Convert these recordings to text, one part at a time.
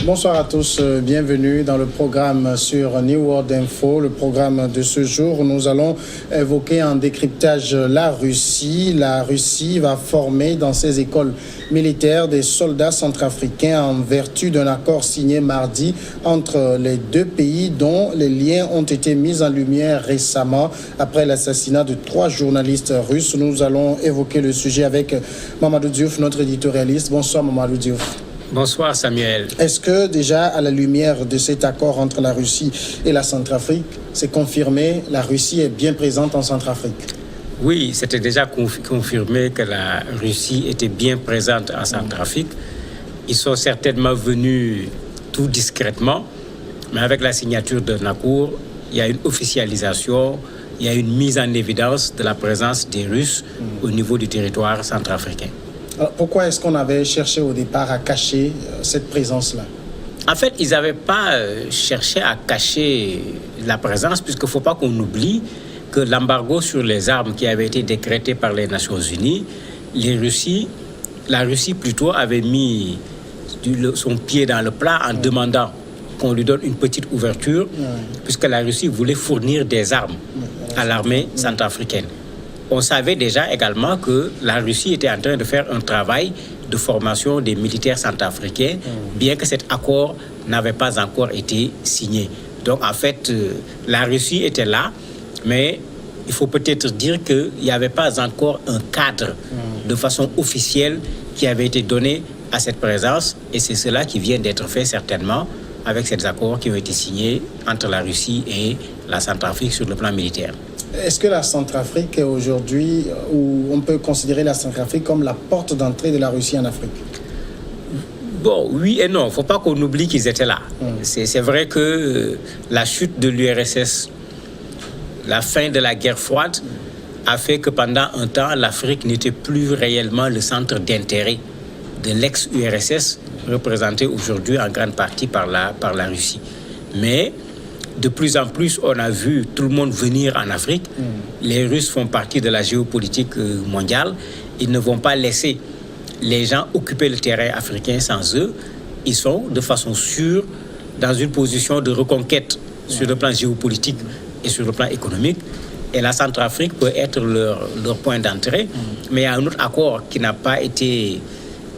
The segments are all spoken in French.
Bonsoir à tous, bienvenue dans le programme sur New World Info. Le programme de ce jour, nous allons évoquer en décryptage la Russie. La Russie va former dans ses écoles militaires des soldats centrafricains en vertu d'un accord signé mardi entre les deux pays dont les liens ont été mis en lumière récemment après l'assassinat de 3 journalistes russes. Nous allons évoquer le sujet avec Mamadou Diouf, notre éditorialiste. Bonsoir Mamadou Diouf. Bonsoir Samuel. Est-ce que déjà à la lumière de cet accord entre la Russie et la Centrafrique, c'est confirmé, la Russie est bien présente en Centrafrique? Oui, c'était déjà confirmé que la Russie était bien présente en Centrafrique. Ils sont certainement venus tout discrètement, mais avec la signature d'un accord, il y a une officialisation, il y a une mise en évidence de la présence des Russes au niveau du territoire centrafricain. Alors, pourquoi est-ce qu'on avait cherché au départ à cacher cette présence-là? En fait, ils n'avaient pas cherché à cacher la présence, puisqu'il ne faut pas qu'on oublie que l'embargo sur les armes qui avait été décrété par les Nations Unies, la Russie plutôt avait mis son pied dans le plat en demandant qu'on lui donne une petite ouverture, puisque la Russie voulait fournir des armes à l'armée centrafricaine. On savait déjà également que la Russie était en train de faire un travail de formation des militaires centrafricains, bien que cet accord n'avait pas encore été signé. Donc en fait, la Russie était là, mais il faut peut-être dire qu'il n'y avait pas encore un cadre de façon officielle qui avait été donné à cette présence, et c'est cela qui vient d'être fait certainement avec ces accords qui ont été signés entre la Russie et la Centrafrique sur le plan militaire. Est-ce que la Centrafrique est aujourd'hui, ou on peut considérer la Centrafrique comme la porte d'entrée de la Russie en Afrique? Bon, oui et non. Il ne faut pas qu'on oublie qu'ils étaient là. C'est vrai que la chute de l'URSS, la fin de la guerre froide, a fait que pendant un temps, l'Afrique n'était plus réellement le centre d'intérêt de l'ex-URSS, représenté aujourd'hui en grande partie par la Russie. Mais de plus en plus, on a vu tout le monde venir en Afrique. Les Russes font partie de la géopolitique mondiale. Ils ne vont pas laisser les gens occuper le terrain africain sans eux. Ils sont de façon sûre dans une position de reconquête sur le plan géopolitique et sur le plan économique. Et la Centrafrique peut être leur point d'entrée. Mais il y a un autre accord qui n'a pas été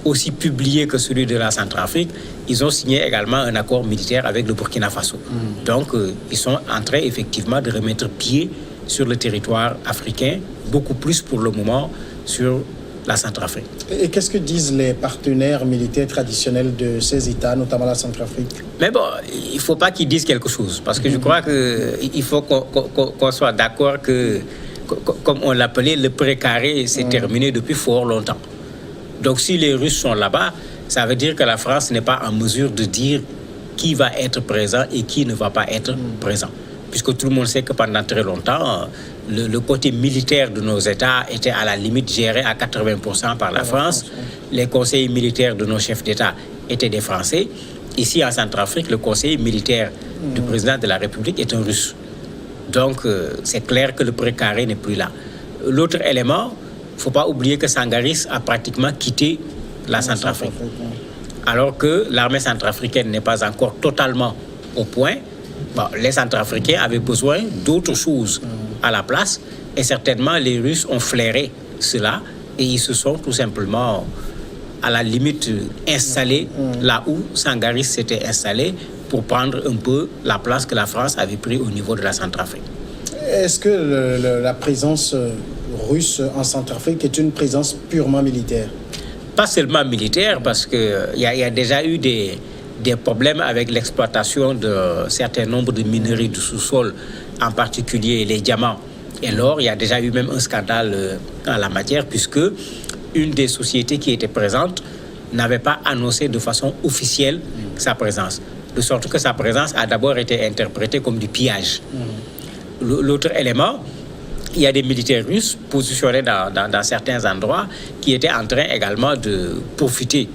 aussi publié que celui de la Centrafrique. Ils ont signé également un accord militaire avec le Burkina Faso. Donc, ils sont en train effectivement de remettre pied sur le territoire africain, beaucoup plus pour le moment sur la Centrafrique. Et qu'est-ce que disent les partenaires militaires traditionnels de ces États, notamment la Centrafrique? Mais bon, il ne faut pas qu'ils disent quelque chose, parce que je crois qu'il faut qu'on soit d'accord que, comme on l'appelait, le précaré s'est terminé depuis fort longtemps. Donc, si les Russes sont là-bas, ça veut dire que la France n'est pas en mesure de dire qui va être présent et qui ne va pas être présent. Puisque tout le monde sait que pendant très longtemps, le côté militaire de nos États était à la limite géré à 80% par la France. Les conseillers militaires de nos chefs d'État étaient des Français. Ici, en Centrafrique, le conseiller militaire du président de la République est un Russe. Donc, c'est clair que le précaré n'est plus là. L'autre élément, il ne faut pas oublier que Sangaris a pratiquement quitté la Centrafrique. Alors que l'armée centrafricaine n'est pas encore totalement au point. Bon, les Centrafricains avaient besoin d'autres choses à la place, et certainement les Russes ont flairé cela, et ils se sont tout simplement, à la limite, installés là où Sangaris s'était installé pour prendre un peu la place que la France avait prise au niveau de la Centrafrique. Est-ce que la présence russe en Centrafrique est une présence purement militaire? Pas seulement militaire, parce qu'il y a déjà eu des problèmes avec l'exploitation d'un certain nombre de minerais du sous-sol, en particulier les diamants et l'or. Il y a déjà eu même un scandale en la matière, puisque une des sociétés qui était présente n'avait pas annoncé de façon officielle sa présence. De sorte que sa présence a d'abord été interprétée comme du pillage. L'autre élément, il y a des militaires russes positionnés dans certains endroits qui étaient en train également de profiter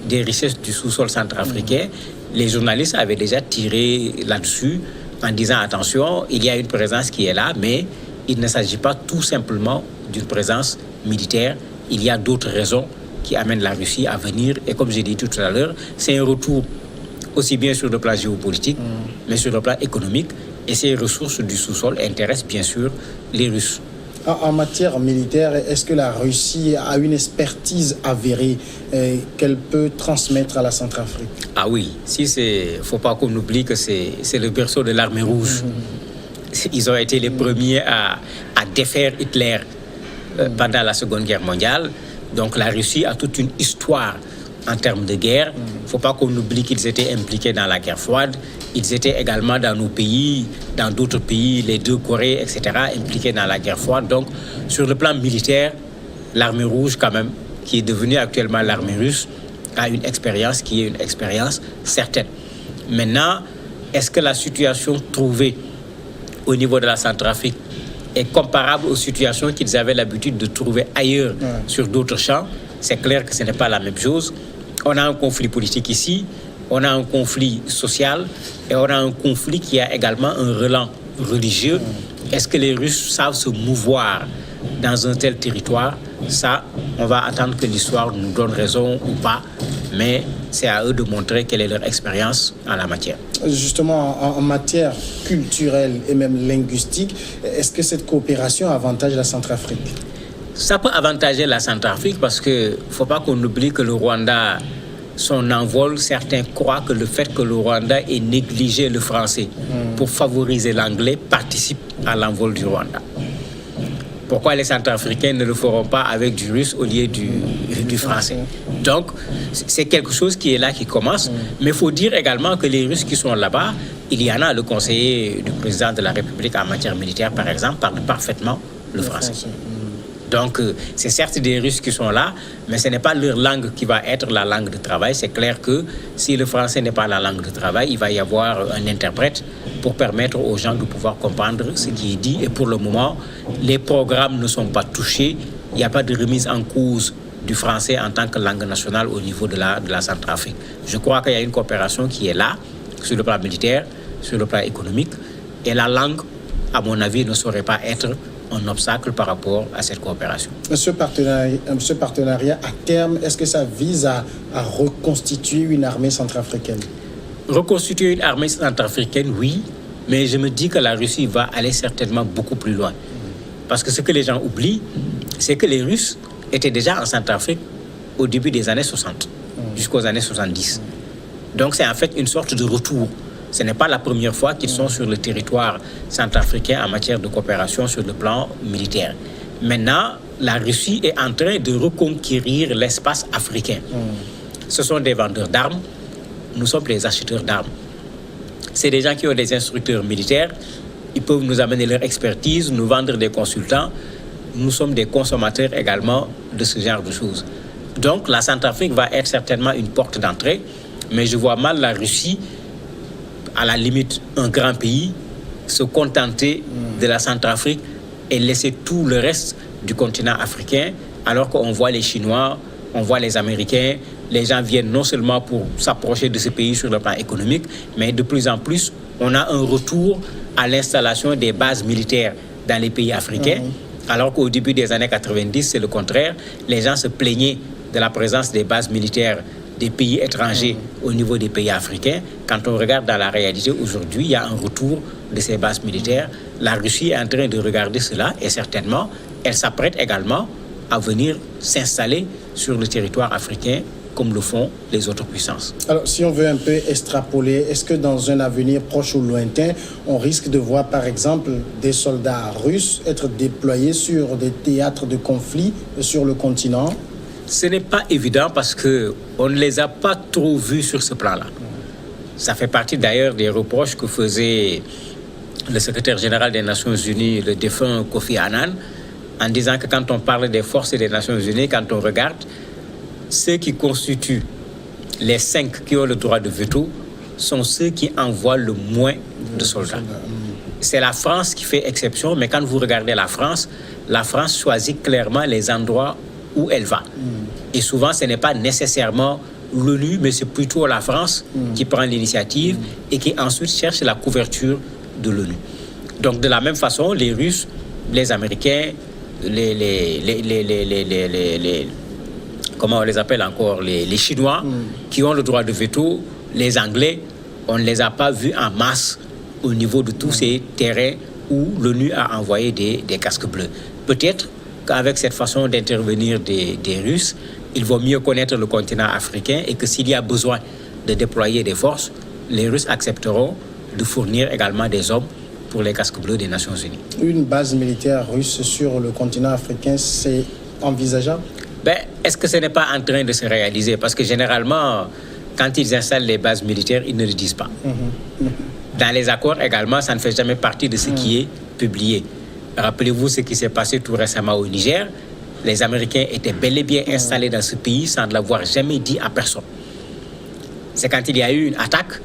des richesses du sous-sol centrafricain. Les journalistes avaient déjà tiré là-dessus en disant attention, il y a une présence qui est là, mais il ne s'agit pas tout simplement d'une présence militaire. Il y a d'autres raisons qui amènent la Russie à venir. Et comme j'ai dit tout à l'heure, c'est un retour aussi bien sur le plan géopolitique, mais sur le plan économique. Et ces ressources du sous-sol intéressent bien sûr les Russes. En matière militaire, est-ce que la Russie a une expertise avérée qu'elle peut transmettre à la Centrafrique? Ah oui, faut pas qu'on oublie que c'est le berceau de l'armée rouge. Ils ont été les premiers à défaire Hitler pendant la Seconde Guerre mondiale. Donc la Russie a toute une histoire en termes de guerre. Il ne faut pas qu'on oublie qu'ils étaient impliqués dans la guerre froide. Ils étaient également dans nos pays, dans d'autres pays, les deux Corées, etc., impliqués dans la guerre froide. Donc, sur le plan militaire, l'armée rouge, quand même, qui est devenue actuellement l'armée russe, a une expérience qui est une expérience certaine. Maintenant, est-ce que la situation trouvée au niveau de la Centrafrique est comparable aux situations qu'ils avaient l'habitude de trouver ailleurs sur d'autres champs? C'est clair que ce n'est pas la même chose. On a un conflit politique ici, on a un conflit social et on a un conflit qui a également un relent religieux. Est-ce que les Russes savent se mouvoir dans un tel territoire? Ça, on va attendre que l'histoire nous donne raison ou pas, mais c'est à eux de montrer quelle est leur expérience en la matière. Justement, en matière culturelle et même linguistique, est-ce que cette coopération avantage la Centrafrique? Ça peut avantager la Centrafrique parce qu'il ne faut pas qu'on oublie que le Rwanda, son envol, certains croient que le fait que le Rwanda ait négligé le français pour favoriser l'anglais participe à l'envol du Rwanda. Pourquoi les Centrafricains ne le feront pas avec du russe au lieu du français? Donc, c'est quelque chose qui est là, qui commence. Mais il faut dire également que les Russes qui sont là-bas, il y en a, le conseiller du président de la République en matière militaire, par exemple, parle parfaitement le français. Donc, c'est certes des Russes qui sont là, mais ce n'est pas leur langue qui va être la langue de travail. C'est clair que si le français n'est pas la langue de travail, il va y avoir un interprète pour permettre aux gens de pouvoir comprendre ce qui est dit. Et pour le moment, les programmes ne sont pas touchés. Il n'y a pas de remise en cause du français en tant que langue nationale au niveau de la Centrafrique. Je crois qu'il y a une coopération qui est là, sur le plan militaire, sur le plan économique. Et la langue, à mon avis, ne saurait pas être un obstacle par rapport à cette coopération. Ce partenariat à terme, est-ce que ça vise à reconstituer une armée centrafricaine? Reconstituer une armée centrafricaine, oui, mais je me dis que la Russie va aller certainement beaucoup plus loin. Parce que ce que les gens oublient, c'est que les Russes étaient déjà en Centrafrique au début des années 60, jusqu'aux années 70. Donc c'est en fait une sorte de retour. Ce n'est pas la première fois qu'ils sont sur le territoire centrafricain en matière de coopération sur le plan militaire. Maintenant, la Russie est en train de reconquérir l'espace africain. Ce sont des vendeurs d'armes, nous sommes des acheteurs d'armes. C'est des gens qui ont des instructeurs militaires, ils peuvent nous amener leur expertise, nous vendre des consultants. Nous sommes des consommateurs également de ce genre de choses. Donc la Centrafrique va être certainement une porte d'entrée, mais je vois mal la Russie, à la limite un grand pays, se contenter de la Centrafrique et laisser tout le reste du continent africain, alors qu'on voit les Chinois, on voit les Américains, les gens viennent non seulement pour s'approcher de ce pays sur le plan économique, mais de plus en plus, on a un retour à l'installation des bases militaires dans les pays africains, alors qu'au début des années 90, c'est le contraire. Les gens se plaignaient de la présence des bases militaires des pays étrangers au niveau des pays africains. Quand on regarde dans la réalité aujourd'hui, il y a un retour de ces bases militaires. La Russie est en train de regarder cela et certainement, elle s'apprête également à venir s'installer sur le territoire africain comme le font les autres puissances. Alors, si on veut un peu extrapoler, est-ce que dans un avenir proche ou lointain, on risque de voir, par exemple, des soldats russes être déployés sur des théâtres de conflit sur le continent? Ce n'est pas évident parce qu'on ne les a pas trop vus sur ce plan-là. Ça fait partie d'ailleurs des reproches que faisait le secrétaire général des Nations Unies, le défunt Kofi Annan, en disant que quand on parle des forces des Nations Unies, quand on regarde, ceux qui constituent les 5 qui ont le droit de veto sont ceux qui envoient le moins de soldats. C'est la France qui fait exception, mais quand vous regardez la France choisit clairement les endroits où elle va. Et souvent, ce n'est pas nécessairement l'ONU, mais c'est plutôt la France qui prend l'initiative et qui ensuite cherche la couverture de l'ONU. Donc, de la même façon, les Russes, les Américains, comment on les appelle encore, les Chinois, qui ont le droit de veto, les Anglais, on ne les a pas vus en masse au niveau de tous ces terrains où l'ONU a envoyé des casques bleus. Peut-être qu'avec cette façon d'intervenir des Russes, ils vont mieux connaître le continent africain et que s'il y a besoin de déployer des forces, les Russes accepteront de fournir également des hommes pour les casques bleus des Nations Unies. Une base militaire russe sur le continent africain, c'est envisageable? Est-ce que ce n'est pas en train de se réaliser? Parce que généralement, quand ils installent les bases militaires, ils ne le disent pas. Dans les accords également, ça ne fait jamais partie de ce qui est publié. Rappelez-vous ce qui s'est passé tout récemment au Niger. Les Américains étaient bel et bien installés dans ce pays sans ne l'avoir jamais dit à personne. C'est quand il y a eu une attaque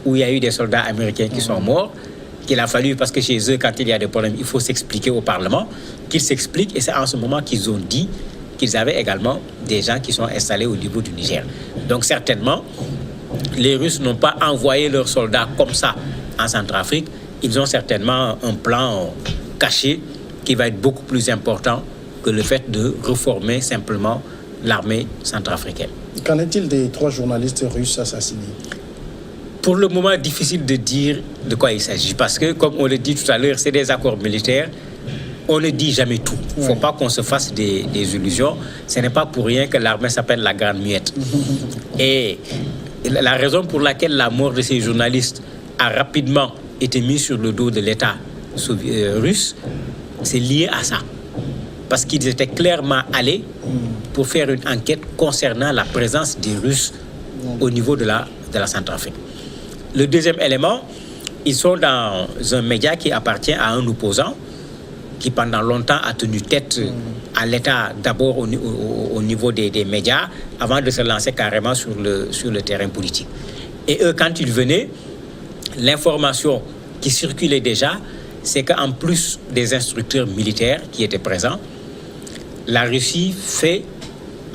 où il y a eu des soldats américains qui sont morts qu'il a fallu, parce que chez eux, quand il y a des problèmes, il faut s'expliquer au Parlement, qu'ils s'expliquent, et c'est en ce moment qu'ils ont dit qu'ils avaient également des gens qui sont installés au niveau du Niger. Donc certainement, les Russes n'ont pas envoyé leurs soldats comme ça en Centrafrique. Ils ont certainement un plan caché qui va être beaucoup plus important que le fait de reformer simplement l'armée centrafricaine. Qu'en est-il des 3 journalistes russes assassinés? Pour le moment, difficile de dire de quoi il s'agit, parce que, comme on le dit tout à l'heure, c'est des accords militaires. On ne dit jamais tout. Il ne faut pas qu'on se fasse des illusions. Ce n'est pas pour rien que l'armée s'appelle la Grande Muette. Et la raison pour laquelle la mort de ces journalistes a rapidement été mise sur le dos de l'État russe, c'est lié à ça. Parce qu'ils étaient clairement allés pour faire une enquête concernant la présence des Russes au niveau de la Centrafrique. Le deuxième élément, ils sont dans un média qui appartient à un opposant qui pendant longtemps a tenu tête à l'État, d'abord au niveau des médias, avant de se lancer carrément sur le terrain politique. Et eux, quand ils venaient, l'information qui circulait déjà, c'est qu'en plus des instructeurs militaires qui étaient présents, la Russie fait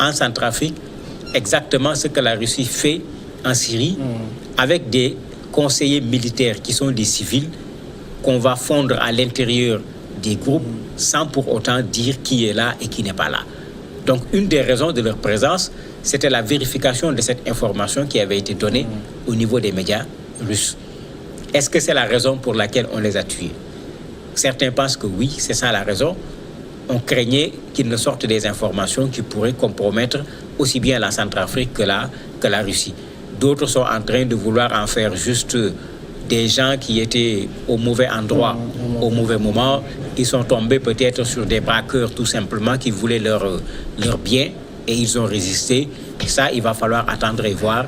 en Centrafrique exactement ce que la Russie fait en Syrie, avec des conseillers militaires qui sont des civils, qu'on va fondre à l'intérieur des groupes sans pour autant dire qui est là et qui n'est pas là. Donc une des raisons de leur présence, c'était la vérification de cette information qui avait été donnée au niveau des médias russes. Est-ce que c'est la raison pour laquelle on les a tués? Certains pensent que oui, c'est ça la raison. On craignait qu'il ne sorte des informations qui pourraient compromettre aussi bien la Centrafrique que la Russie. D'autres sont en train de vouloir en faire juste des gens qui étaient au mauvais endroit, au mauvais moment, qui sont tombés peut-être sur des braqueurs tout simplement qui voulaient leur bien et ils ont résisté. Et ça, il va falloir attendre et voir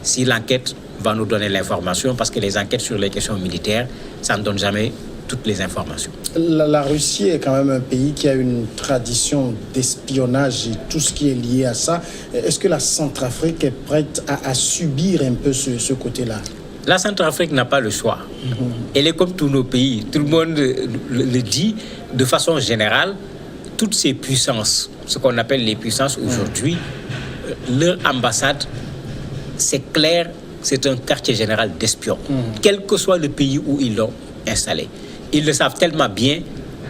si l'enquête va nous donner l'information, parce que les enquêtes sur les questions militaires, ça ne donne jamais toutes les informations. La Russie est quand même un pays qui a une tradition d'espionnage et tout ce qui est lié à ça. Est-ce que la Centrafrique est prête à subir un peu ce côté-là? La Centrafrique n'a pas le choix. Elle est comme tous nos pays. Tout le monde le dit de façon générale. Toutes ces puissances, ce qu'on appelle les puissances aujourd'hui, leur ambassade, c'est clair, c'est un quartier général d'espions, quel que soit le pays où ils l'ont installé. Ils le savent tellement bien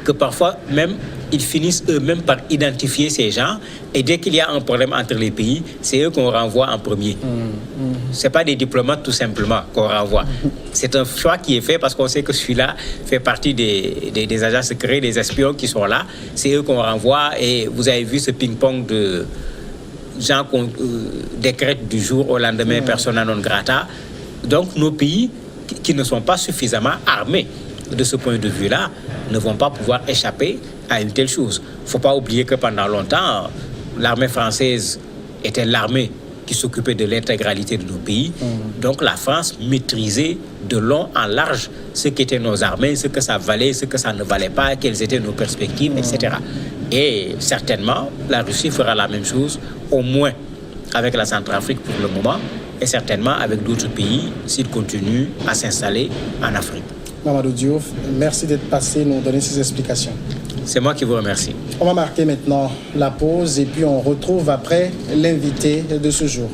que parfois même ils finissent eux-mêmes par identifier ces gens, et dès qu'il y a un problème entre les pays, c'est eux qu'on renvoie en premier. Ce n'est pas des diplomates tout simplement qu'on renvoie. C'est un choix qui est fait parce qu'on sait que celui-là fait partie des agents secrets, des espions qui sont là. C'est eux qu'on renvoie, et vous avez vu ce ping-pong de gens qu'on décrète du jour au lendemain persona non grata. Donc nos pays qui ne sont pas suffisamment armés de ce point de vue-là ne vont pas pouvoir échapper à une telle chose. Il ne faut pas oublier que pendant longtemps, l'armée française était l'armée qui s'occupait de l'intégralité de nos pays. Donc la France maîtrisait de long en large ce qu'étaient nos armées, ce que ça valait, ce que ça ne valait pas, quelles étaient nos perspectives, etc. Et certainement, la Russie fera la même chose, au moins avec la Centrafrique pour le moment, et certainement avec d'autres pays s'ils continuent à s'installer en Afrique. Mamadou Diouf, merci d'être passé nous donner ces explications. C'est moi qui vous remercie. On va marquer maintenant la pause et puis on retrouve après l'invité de ce jour.